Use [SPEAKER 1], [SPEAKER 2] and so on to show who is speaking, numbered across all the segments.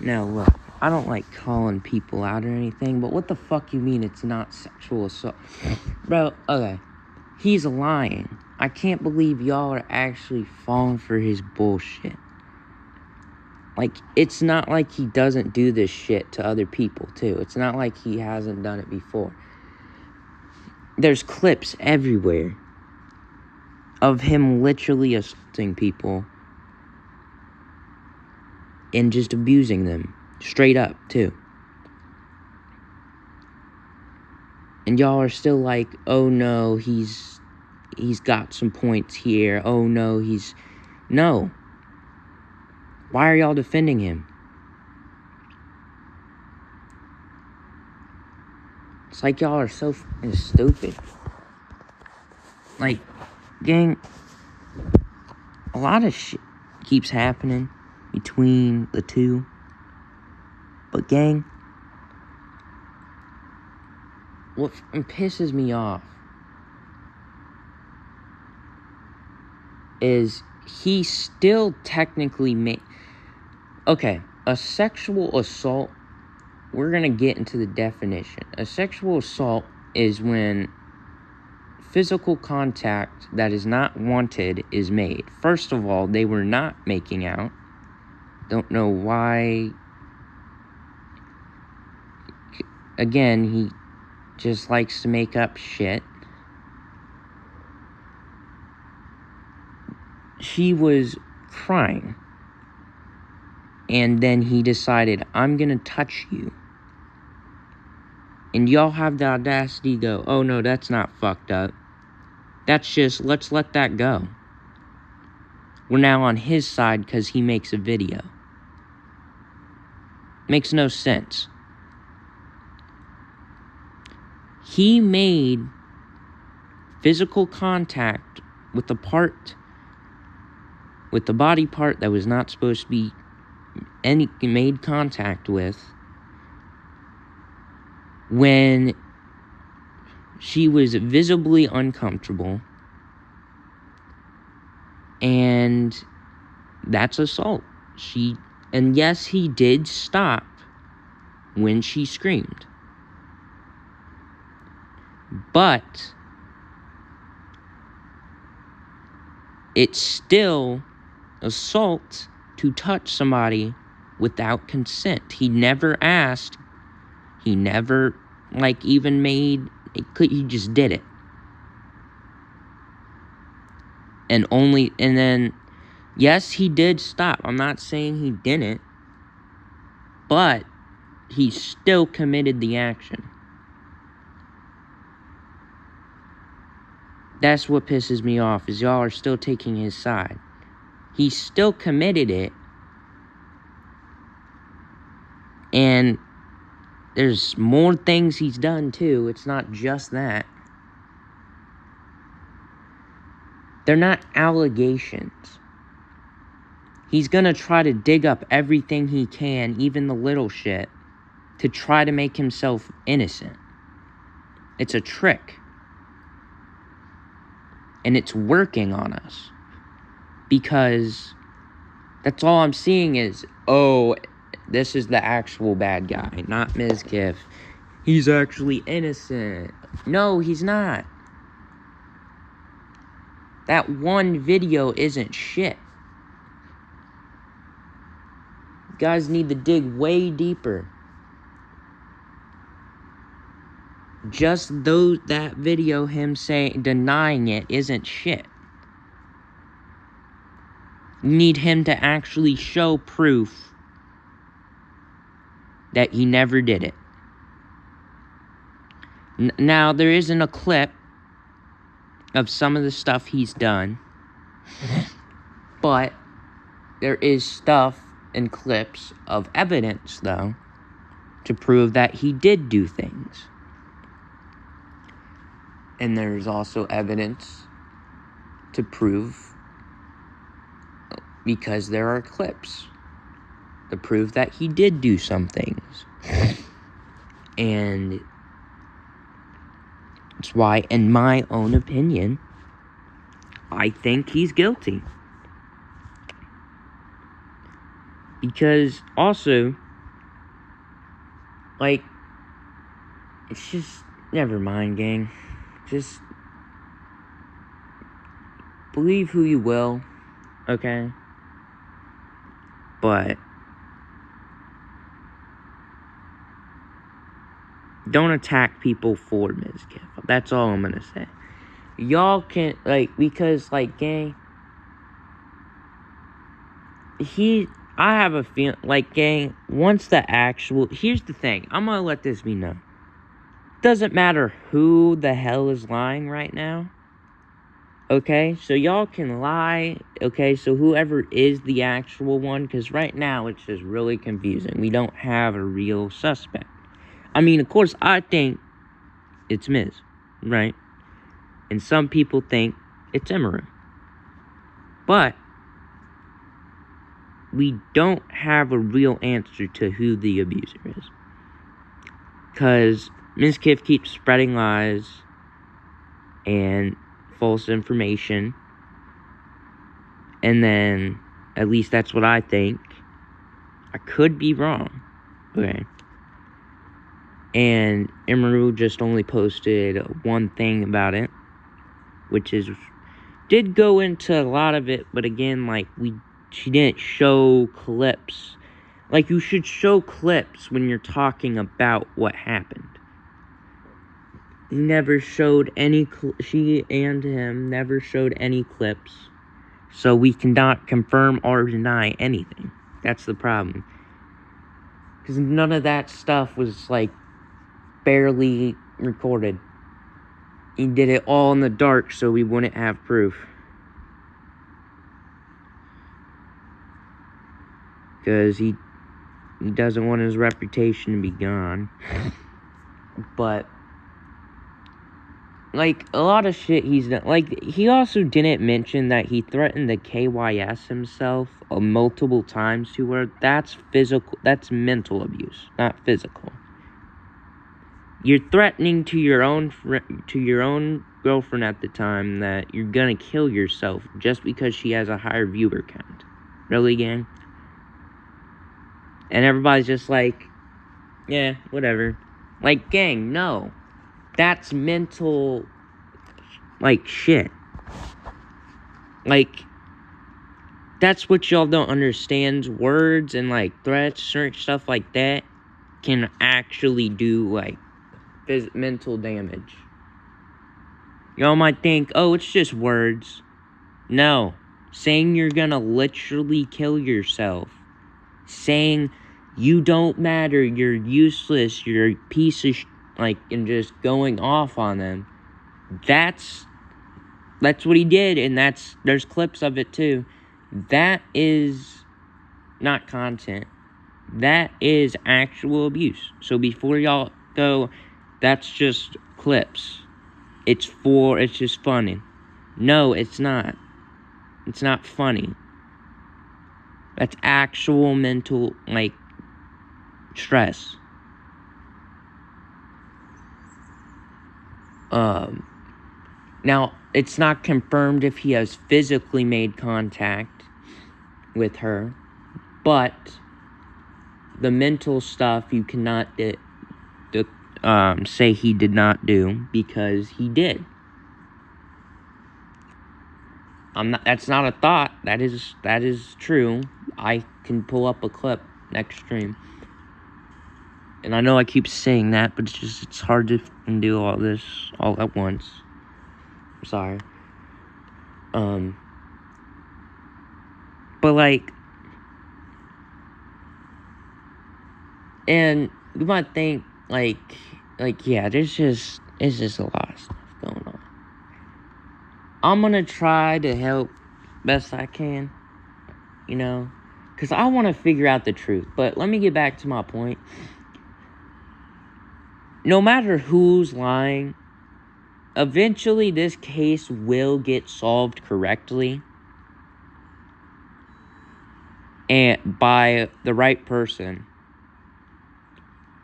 [SPEAKER 1] Now, look, I don't like calling people out or anything, but what the fuck you mean it's not sexual assault? Bro, okay, he's lying. I can't believe y'all are actually falling for his bullshit. Like, it's not like he doesn't do this shit to other people, too. It's not like he hasn't done it before. There's clips everywhere of him literally assaulting people and just abusing them. Straight up, too. And y'all are still like, oh no, he's got some points here. Oh no, No. Why are y'all defending him? It's like y'all are so fucking stupid. Like, gang, a lot of shit keeps happening between the two. But gang, what pisses me off is he still technically okay, a sexual assault, we're gonna get into the definition. A sexual assault is when physical contact that is not wanted is made. First of all, they were not making out. Don't know why. Again, he just likes to make up shit. She was crying. And then he decided, I'm gonna touch you. And y'all have the audacity to go, oh no, that's not fucked up. That's just, let's let that go. We're now on his side because he makes a video. Makes no sense. He made physical contact with the body part that was not supposed to be made contact with when she was visibly uncomfortable, and that's assault. And yes, he did stop when she screamed, but it's still assault to touch somebody without consent. He never asked. He never, even he just did it. And then, yes, he did stop. I'm not saying he didn't, but he still committed the action. That's what pisses me off, is y'all are still taking his side. He still committed it, and there's more things he's done, too. It's not just that. They're not allegations. He's gonna try to dig up everything he can, even the little shit, to try to make himself innocent. It's a trick. And it's working on us. Because that's all I'm seeing is, oh, this is the actual bad guy, not Mizkif. He's actually innocent. No, he's not. That one video isn't shit. You guys need to dig way deeper. Just that video, him denying it, isn't shit. You need him to actually show proof that he never did it. Now, there isn't a clip of some of the stuff he's done, but there is stuff and clips of evidence, though, to prove that he did do things. And there's also evidence to prove, because there are clips to prove that he did do some things. And that's why, in my own opinion, I think he's guilty. Because also, Like, it's just, never mind, gang. Just believe who you will, okay? But don't attack people for Mizkif. That's all I'm gonna say. Y'all can't, like, because, like, gang, I have a feeling, like, gang, once the actual, here's the thing, I'm gonna let this be known. Doesn't matter who the hell is lying right now, okay? So y'all can lie, okay? So whoever is the actual one, because right now it's just really confusing. We don't have a real suspect. I mean, of course, I think it's Miz, right? And some people think it's Emery. But we don't have a real answer to who the abuser is. Because Mizkif keeps spreading lies and false information. And then, at least that's what I think. I could be wrong. Okay. And Emery just only posted one thing about it. Which is, did go into a lot of it, but again, like, she didn't show clips. Like, you should show clips when you're talking about what happened. He never showed any, she and him never showed any clips. So we cannot confirm or deny anything. That's the problem. Because none of that stuff was, like, barely recorded. He did it all in the dark so we wouldn't have proof. Because he doesn't want his reputation to be gone. But, like, a lot of shit he's done. Like, he also didn't mention that he threatened to KYS himself multiple times to her. That's physical. That's mental abuse, not physical. You're threatening to your own girlfriend at the time that you're gonna kill yourself just because she has a higher viewer count. Really, gang? And everybody's just like, yeah, whatever. Like, gang, no. That's mental, like, shit. Like, that's what y'all don't understand. Words and, like, threats, certain stuff like that can actually do, like, mental damage. Y'all might think, oh, it's just words. No. Saying you're gonna literally kill yourself. Saying you don't matter, you're useless, you're a piece of like, and just going off on them. That's what he did, and there's clips of it too. That is not content. That is actual abuse. So before y'all go, that's just clips. It's just funny. No, it's not. It's not funny. That's actual mental, like, stress. Now, it's not confirmed if he has physically made contact with her, but the mental stuff you cannot say he did not do, because he did. That's not a thought. That is true. I can pull up a clip next stream. And I know I keep saying that, but it's hard to do all this all at once. I'm sorry. But, like, and you might think, like, yeah, it's just a lot of stuff going on. I'm gonna try to help best I can, you know, because I want to figure out the truth. But let me get back to my point. No matter who's lying, eventually this case will get solved correctly and by the right person.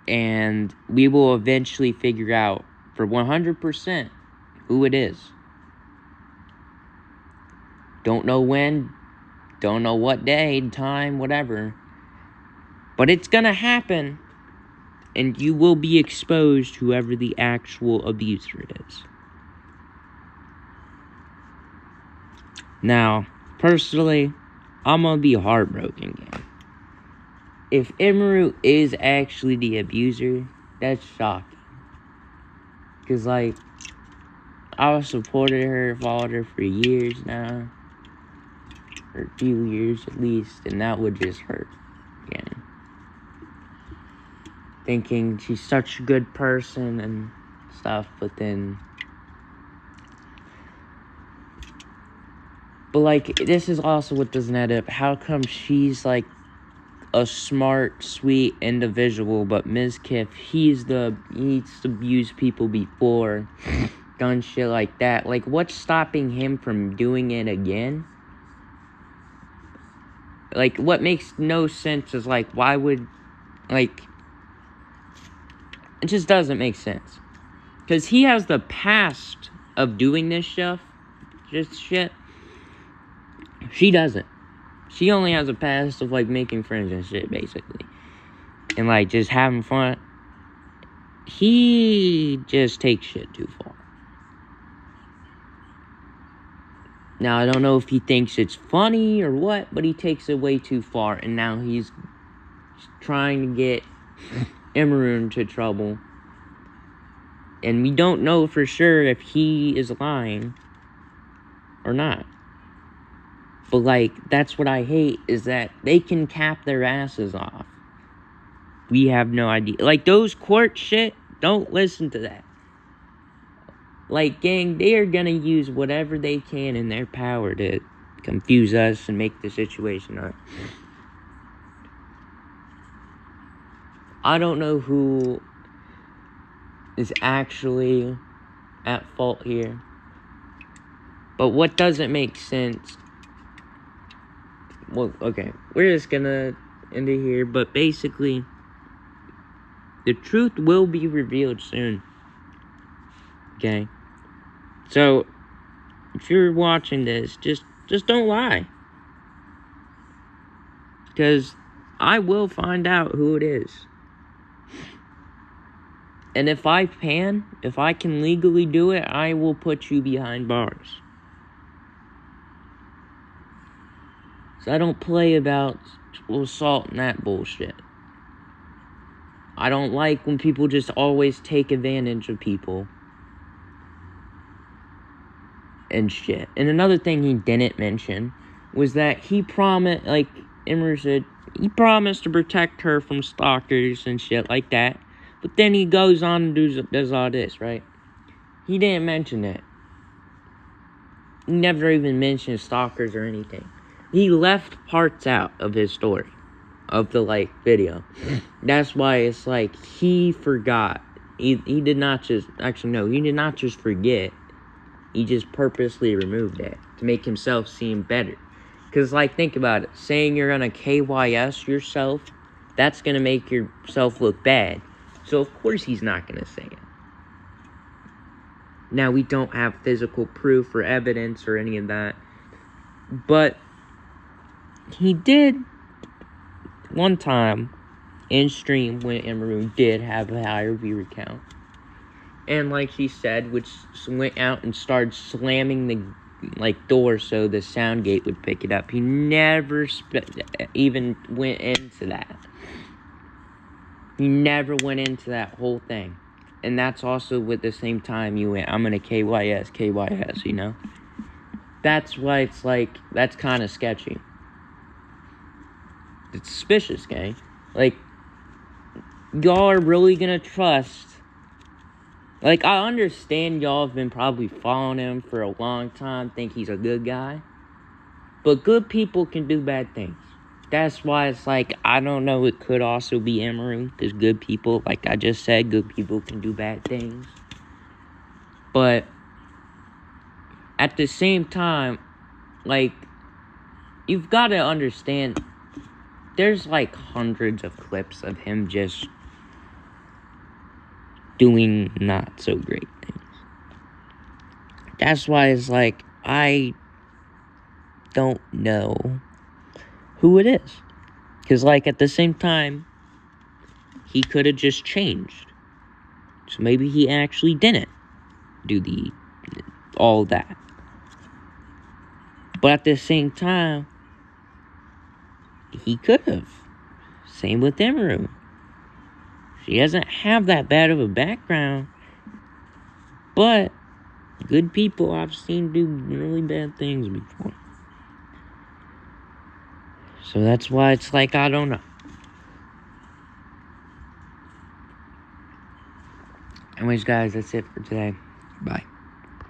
[SPEAKER 1] And we will eventually figure out for 100% who it is. Don't know when, don't know what day, time, whatever. But it's gonna happen. and you will be exposed, whoever the actual abuser is. Now, personally, I'm gonna be heartbroken, gang. If Emerald is actually the abuser, that's shocking. Because, like, I've supported her, followed her for years now. For a few years at least, and that would just hurt, again. Thinking she's such a good person and stuff, but then... But, like, this is also what doesn't add up. How come she's, like, a smart, sweet individual, but Mizkif, he's abused people before, done shit like that. Like, what's stopping him from doing it again? Like, what makes no sense is, like, why would, like, it just doesn't make sense. Because he has the past of doing this stuff, just shit. She doesn't. She only has a past of, like, making friends and shit, basically. And, like, just having fun. He just takes shit too far. Now, I don't know if he thinks it's funny or what, but he takes it way too far. And now he's trying to get Emerald into trouble. And we don't know for sure if he is lying or not. But, like, that's what I hate, is that they can cap their asses off. We have no idea. Like, those court shit, don't listen to that. Like, gang, they are gonna use whatever they can in their power to confuse us and make the situation up. I don't know who is actually at fault here. But what doesn't make sense... Well, okay, we're just gonna end it here, but basically, the truth will be revealed soon. Okay? So, if you're watching this, just don't lie. Because I will find out who it is. And if I can legally do it, I will put you behind bars. So I don't play about assault and that bullshit. I don't like when people just always take advantage of people. And shit. And another thing he didn't mention was that he promised, like Emerald said, he promised to protect her from stalkers and shit like that. But then he goes on and does all this, right? He didn't mention it. He never even mentioned stalkers or anything. He left parts out of his story. Of the, like, video. That's why it's like, he forgot. He did not just... Actually, no. He did not just forget. He just purposely removed it. To make himself seem better. Because, like, think about it. Saying you're gonna KYS yourself, that's gonna make yourself look bad. So, of course, he's not gonna say it. Now, we don't have physical proof or evidence or any of that. But he did, one time, in stream, when Emerald did have a higher viewer count. And like she said, which went out and started slamming the, like, door so the sound gate would pick it up. He never even went into that. He never went into that whole thing. And that's also with the same time you went, I'm gonna KYS, you know? That's why it's like, that's kind of sketchy. It's suspicious, gang. Like, y'all are really gonna trust... Like, I understand y'all have been probably following him for a long time, think he's a good guy. But good people can do bad things. That's why it's like, I don't know, it could also be Emerald, because good people, like I just said, good people can do bad things. But, at the same time, like, you've got to understand, there's like hundreds of clips of him just doing not so great things. That's why it's like, I don't know who it is. Because, like, at the same time, he could have just changed. So maybe he actually didn't do all that. But at the same time, he could have. Same with Emeru. She doesn't have that bad of a background. But good people I've seen do really bad things before. So that's why it's like, I don't know. Anyways, guys, that's it for today. Bye.